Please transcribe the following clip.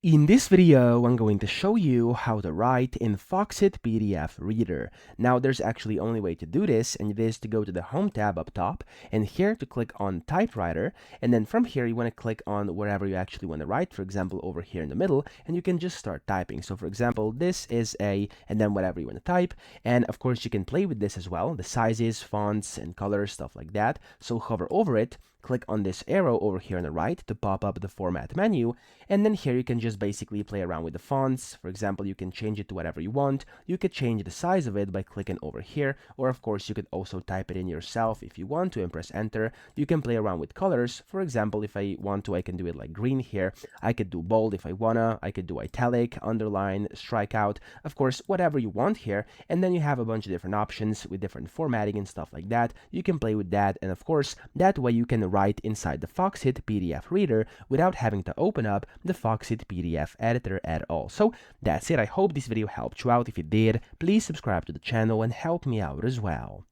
In this video, I'm going to show you how to write in Foxit PDF Reader. Now, there's actually only way to do this, and it is to go to the Home tab up top, and here to click on Typewriter, and then from here, you want to click on wherever you actually want to write, for example, over here in the middle, and you can just start typing. So, for example, this is a, and then whatever you want to type, and of course, you can play with this as well, the sizes, fonts, and colors, stuff like that. So, hover over it, click on this arrow over here on the right to pop up the format menu, and then here you can just basically play around with the fonts. For example, you can change it to whatever you want. You could change the size of it by clicking over here, or of course you could also type it in yourself if you want to and press enter. You can play around with colors. For example, if I want to, I can do it like green here. I could do bold if I wanna. I could do italic, underline, strikeout, of course, whatever you want here. And then you have a bunch of different options with different formatting and stuff like that. You can play with that, and of course, that way you can write inside the Foxit PDF Reader without having to open up the Foxit PDF editor at all. So that's it. I hope this video helped you out. If it did, please subscribe to the channel and help me out as well.